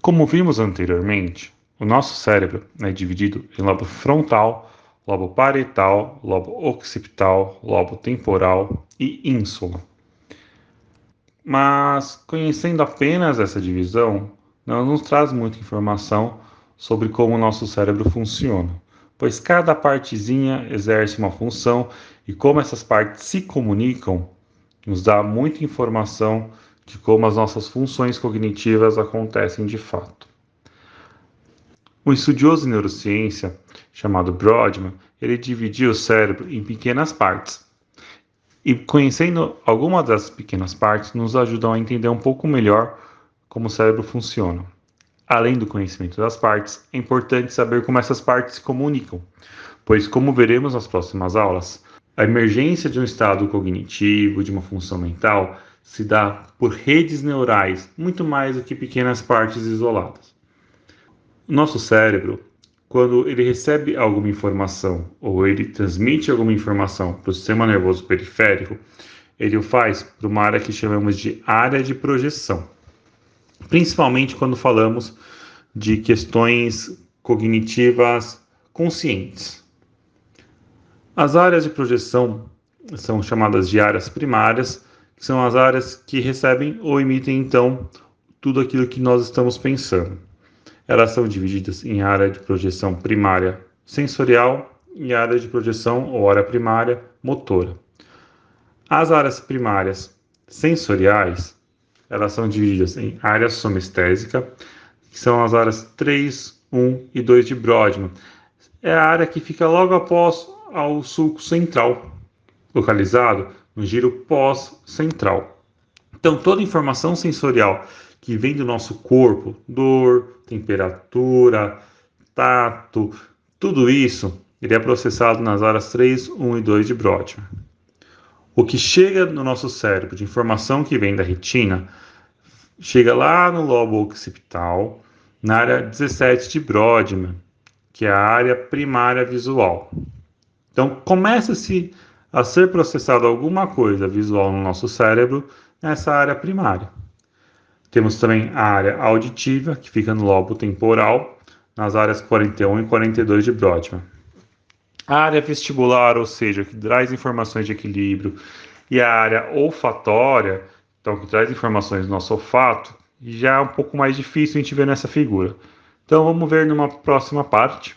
Como vimos anteriormente, o nosso cérebro é dividido em lobo frontal, lobo parietal, lobo occipital, lobo temporal e ínsula. Mas conhecendo apenas essa divisão, não nos traz muita informação sobre como o nosso cérebro funciona, pois cada partezinha exerce uma função e como essas partes se comunicam nos dá muita informação de como as nossas funções cognitivas acontecem de fato. Um estudioso de neurociência chamado Brodmann, ele dividiu o cérebro em pequenas partes. E conhecendo algumas dessas pequenas partes nos ajudam a entender um pouco melhor como o cérebro funciona. Além do conhecimento das partes, é importante saber como essas partes se comunicam, pois, como veremos nas próximas aulas, a emergência de um estado cognitivo, de uma função mental, se dá por redes neurais, muito mais do que pequenas partes isoladas. O nosso cérebro, quando ele recebe alguma informação ou ele transmite alguma informação para o sistema nervoso periférico, ele o faz para uma área que chamamos de área de projeção. Principalmente quando falamos de questões cognitivas conscientes. As áreas de projeção são chamadas de áreas primárias, que são as áreas que recebem ou emitem, então, tudo aquilo que nós estamos pensando. Elas são divididas em área de projeção primária sensorial e área de projeção ou área primária motora. As áreas primárias sensoriais, elas são divididas em área somestésica, que são as áreas 3, 1 e 2 de Brodmann. É a área que fica logo após ao sulco central, localizado no giro pós-central. Então, toda informação sensorial que vem do nosso corpo, dor, temperatura, tato, tudo isso, ele é processado nas áreas 3, 1 e 2 de Brodmann. O que chega no nosso cérebro de informação que vem da retina, chega lá no lobo occipital, na área 17 de Brodmann, que é a área primária visual. Então, começa-se a ser processado alguma coisa visual no nosso cérebro nessa área primária. Temos também a área auditiva, que fica no lobo temporal, nas áreas 41 e 42 de Brodmann. A área vestibular, ou seja, que traz informações de equilíbrio, e a área olfatória, então que traz informações do nosso olfato, já é um pouco mais difícil a gente ver nessa figura. Então vamos ver numa próxima parte,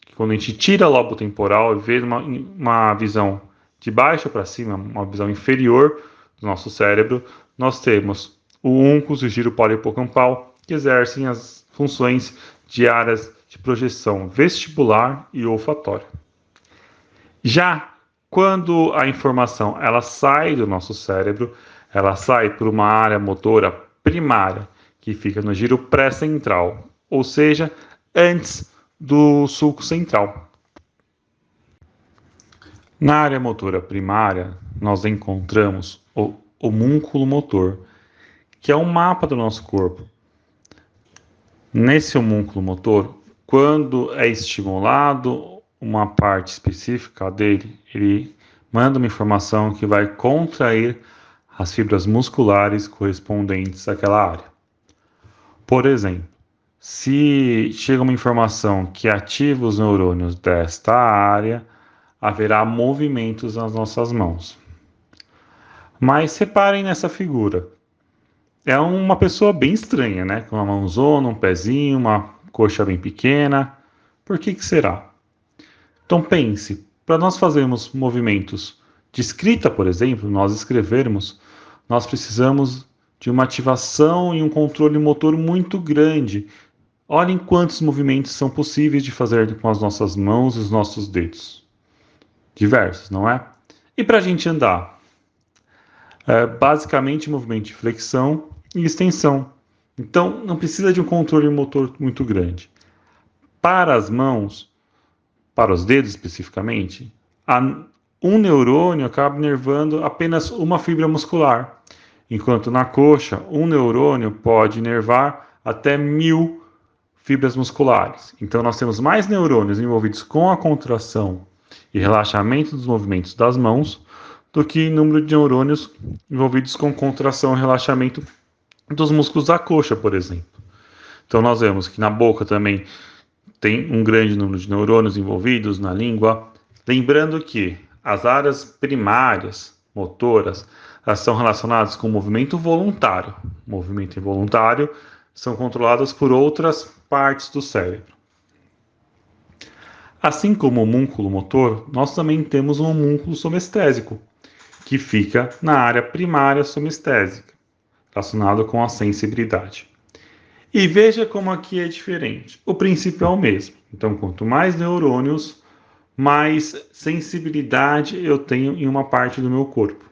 que quando a gente tira o lobo temporal e vê uma visão de baixo para cima, uma visão inferior do nosso cérebro, nós temos o úncus e o giro polihipocampal, que exercem as funções de áreas de projeção vestibular e olfatória. Já quando a informação ela sai do nosso cérebro, ela sai por uma área motora primária, que fica no giro pré-central, ou seja, antes do sulco central. Na área motora primária, nós encontramos o homúnculo motor, que é um mapa do nosso corpo. Nesse homúnculo motor, quando é estimulado uma parte específica dele, ele manda uma informação que vai contrair as fibras musculares correspondentes àquela área. Por exemplo, se chega uma informação que ativa os neurônios desta área, haverá movimentos nas nossas mãos. Mas reparem nessa figura. É uma pessoa bem estranha, né? Com uma mãozona, um pezinho, uma coxa bem pequena. Por que será? Então pense, para nós fazermos movimentos de escrita, por exemplo, nós escrevermos, nós precisamos de uma ativação e um controle motor muito grande. Olhem quantos movimentos são possíveis de fazer com as nossas mãos e os nossos dedos. Diversos, não é? E para a gente andar? Basicamente movimento de flexão e extensão. Então, não precisa de um controle motor muito grande. Para as mãos, para os dedos especificamente, um neurônio acaba inervando apenas uma fibra muscular, enquanto na coxa, um neurônio pode inervar até 1000 fibras musculares. Então, nós temos mais neurônios envolvidos com a contração e relaxamento dos movimentos das mãos do que número de neurônios envolvidos com contração e relaxamento dos músculos da coxa, por exemplo. Então, nós vemos que na boca também tem um grande número de neurônios envolvidos na língua. Lembrando que as áreas primárias motoras, elas são relacionadas com o movimento voluntário. O movimento involuntário são controladas por outras partes do cérebro. Assim como o músculo motor, nós também temos um músculo somestésico, que fica na área primária somestésica, relacionado com a sensibilidade. E veja como aqui é diferente. O princípio é o mesmo. Então, quanto mais neurônios, mais sensibilidade eu tenho em uma parte do meu corpo.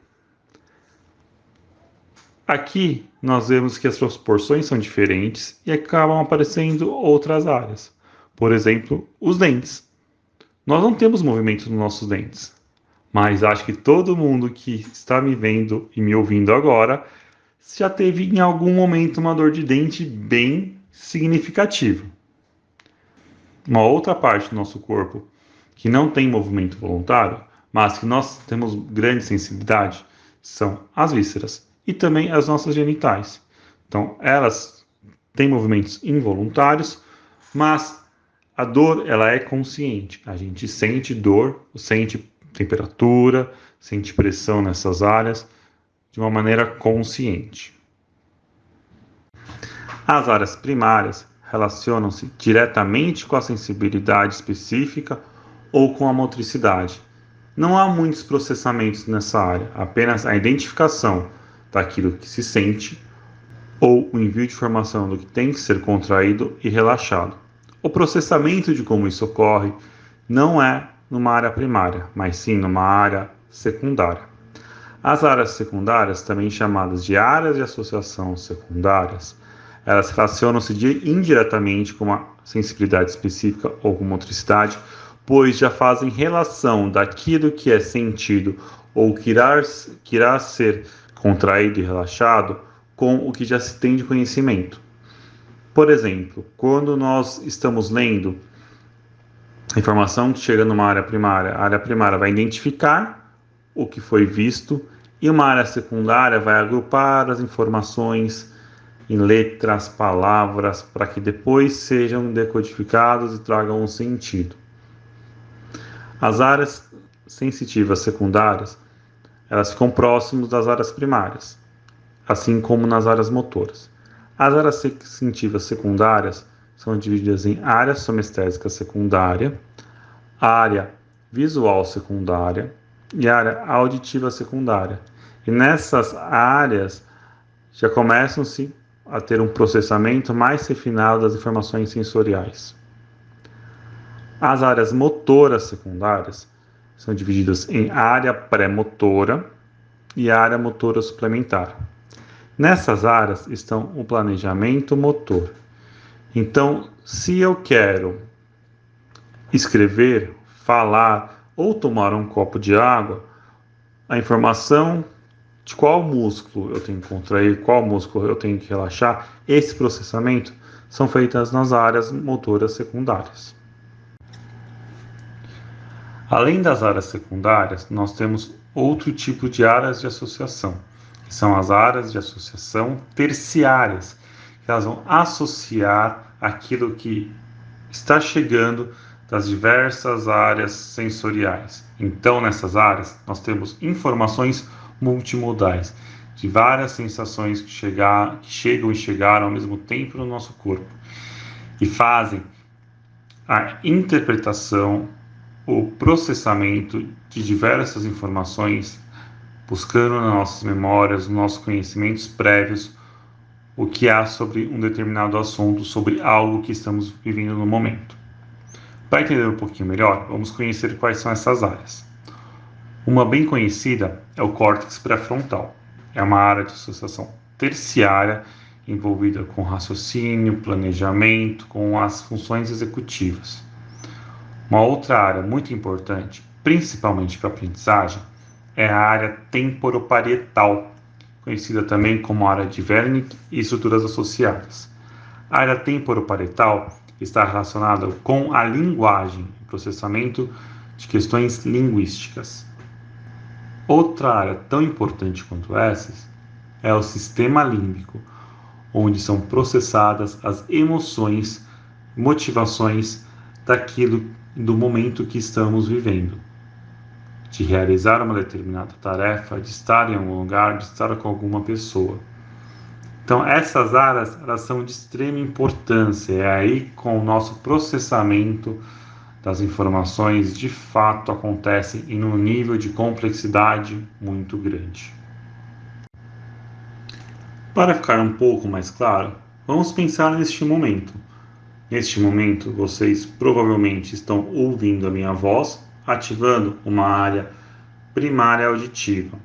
Aqui nós vemos que as proporções são diferentes e acabam aparecendo outras áreas. Por exemplo, os dentes. Nós não temos movimento nos nossos dentes, mas acho que todo mundo que está me vendo e me ouvindo agora já teve em algum momento uma dor de dente bem significativa. Uma outra parte do nosso corpo que não tem movimento voluntário, mas que nós temos grande sensibilidade, são as vísceras e também as nossas genitais. Então, elas têm movimentos involuntários, mas a dor, ela é consciente. A gente sente dor, sente temperatura, sente pressão nessas áreas de uma maneira consciente. As áreas primárias relacionam-se diretamente com a sensibilidade específica ou com a motricidade. Não há muitos processamentos nessa área, apenas a identificação daquilo que se sente ou o envio de informação do que tem que ser contraído e relaxado. O processamento de como isso ocorre não é numa área primária, mas sim numa área secundária. As áreas secundárias, também chamadas de áreas de associação secundárias, elas relacionam-se indiretamente com uma sensibilidade específica ou com motricidade, pois já fazem relação daquilo que é sentido ou que irá ser contraído e relaxado com o que já se tem de conhecimento. Por exemplo, quando nós estamos lendo a informação que chega numa área primária, a área primária vai identificar o que foi visto e uma área secundária vai agrupar as informações em letras, palavras, para que depois sejam decodificados e tragam um sentido. As áreas sensitivas secundárias, elas ficam próximas das áreas primárias, assim como nas áreas motoras. As áreas sensitivas secundárias são divididas em área somestésica secundária, área visual secundária e área auditiva secundária. E nessas áreas já começam-se a ter um processamento mais refinado das informações sensoriais. As áreas motoras secundárias são divididas em área pré-motora e área motora suplementar. Nessas áreas estão o planejamento motor. Então, se eu quero escrever, falar ou tomar um copo de água, a informação de qual músculo eu tenho que contrair, qual músculo eu tenho que relaxar, esse processamento são feitas nas áreas motoras secundárias. Além das áreas secundárias, nós temos outro tipo de áreas de associação, que são as áreas de associação terciárias, que elas vão associar aquilo que está chegando das diversas áreas sensoriais. Então, nessas áreas, nós temos informações multimodais, de várias sensações que chegam e chegaram ao mesmo tempo no nosso corpo e fazem a interpretação, o processamento de diversas informações, buscando nas nossas memórias, nos nossos conhecimentos prévios, o que há sobre um determinado assunto, sobre algo que estamos vivendo no momento. Para entender um pouquinho melhor, vamos conhecer quais são essas áreas. Uma bem conhecida é o córtex pré-frontal. É uma área de associação terciária envolvida com raciocínio, planejamento, com as funções executivas. Uma outra área muito importante, principalmente para a aprendizagem, é a área temporoparietal, conhecida também como área de Wernicke e estruturas associadas. A área temporoparietal está relacionada com a linguagem e processamento de questões linguísticas. Outra área tão importante quanto essas é o sistema límbico, onde são processadas as emoções, motivações do momento que estamos vivendo, de realizar uma determinada tarefa, de estar em algum lugar, de estar com alguma pessoa. Então, essas áreas, elas são de extrema importância. É aí com o nosso processamento das informações, de fato, acontece em um nível de complexidade muito grande. Para ficar um pouco mais claro, vamos pensar neste momento. Neste momento, vocês provavelmente estão ouvindo a minha voz, ativando uma área primária auditiva.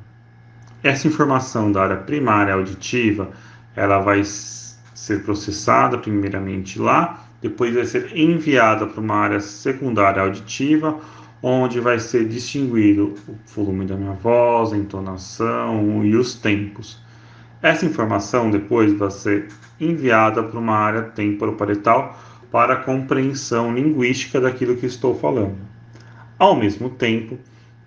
Essa informação da área primária auditiva, ela vai ser processada primeiramente lá, depois vai ser enviada para uma área secundária auditiva, onde vai ser distinguido o volume da minha voz, a entonação e os tempos. Essa informação depois vai ser enviada para uma área temporoparietal para a compreensão linguística daquilo que estou falando. Ao mesmo tempo,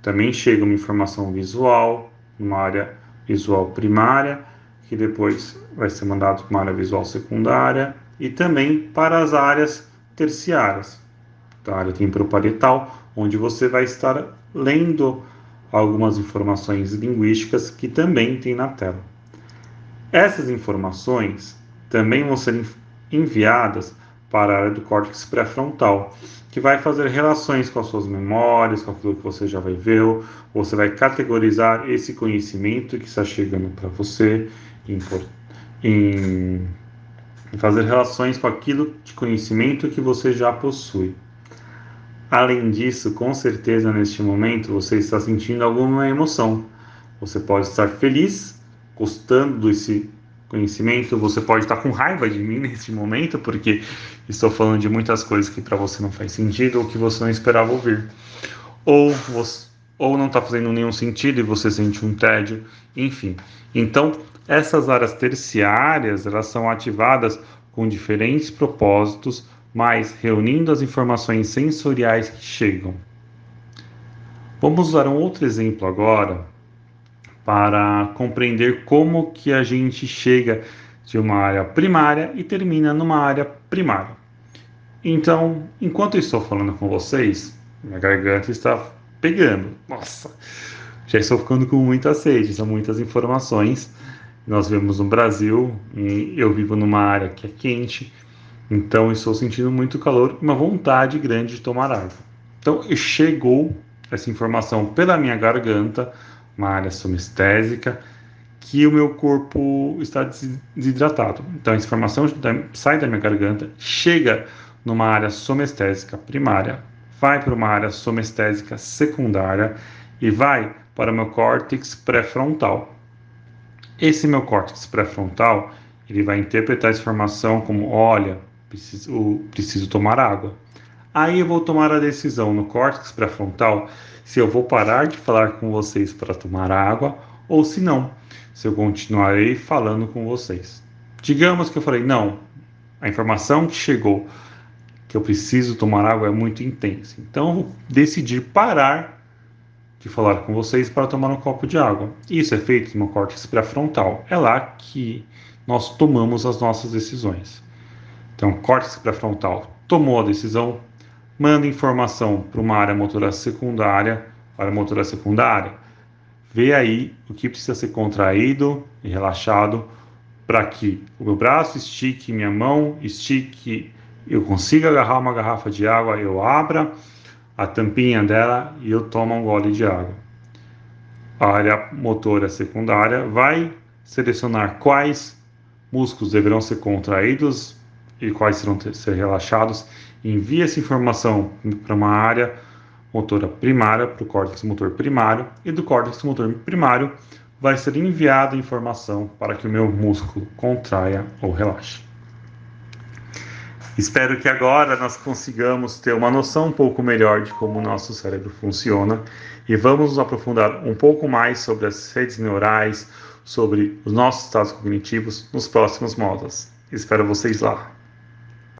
também chega uma informação visual, uma área visual primária, que depois vai ser mandado para uma área visual secundária e também para as áreas terciárias, da área temporoparietal, onde você vai estar lendo algumas informações linguísticas que também tem na tela. Essas informações também vão ser enviadas para a área do córtex pré-frontal, que vai fazer relações com as suas memórias, com aquilo que você já viveu. Você vai categorizar esse conhecimento que está chegando para você, em fazer relações com aquilo de conhecimento que você já possui. Além disso, com certeza neste momento você está sentindo alguma emoção. Você pode estar feliz, gostando desse conhecimento, você pode estar com raiva de mim neste momento, porque estou falando de muitas coisas que para você não faz sentido ou que você não esperava ouvir. Ou não está fazendo nenhum sentido e você sente um tédio, enfim. Então, essas áreas terciárias, elas são ativadas com diferentes propósitos, mas reunindo as informações sensoriais que chegam. Vamos usar um outro exemplo agora, para compreender como que a gente chega de uma área primária e termina numa área primária. Então, enquanto eu estou falando com vocês, minha garganta está pegando. Nossa, já estou ficando com muita sede, são muitas informações. Nós vivemos no Brasil e eu vivo numa área que é quente, então estou sentindo muito calor e uma vontade grande de tomar água. Então, chegou essa informação pela minha garganta, uma área somestésica, que o meu corpo está desidratado. Então, a informação sai da minha garganta, chega numa área somestésica primária, vai para uma área somestésica secundária e vai para o meu córtex pré-frontal. Esse meu córtex pré-frontal, ele vai interpretar essa informação como, olha, preciso tomar água. Aí eu vou tomar a decisão no córtex pré-frontal se eu vou parar de falar com vocês para tomar água ou se não, se eu continuarei falando com vocês. Digamos que eu falei, não, a informação que chegou que eu preciso tomar água é muito intensa. Então eu vou decidir parar de falar com vocês para tomar um copo de água. Isso é feito no córtex pré-frontal. É lá que nós tomamos as nossas decisões. Então, o córtex pré-frontal tomou a decisão, manda informação para uma área motora secundária, vê aí o que precisa ser contraído e relaxado para que o meu braço estique, minha mão estique, eu consiga agarrar uma garrafa de água, eu abra a tampinha dela e eu tomo um gole de água. A área motora secundária vai selecionar quais músculos deverão ser contraídos e quais serão ser relaxados, envia essa informação para uma área motora primária, para o córtex motor primário, e do córtex motor primário vai ser enviada a informação para que o meu músculo contraia ou relaxe. Espero que agora nós consigamos ter uma noção um pouco melhor de como o nosso cérebro funciona e vamos nos aprofundar um pouco mais sobre as redes neurais, sobre os nossos estados cognitivos nos próximos módulos. Espero vocês lá!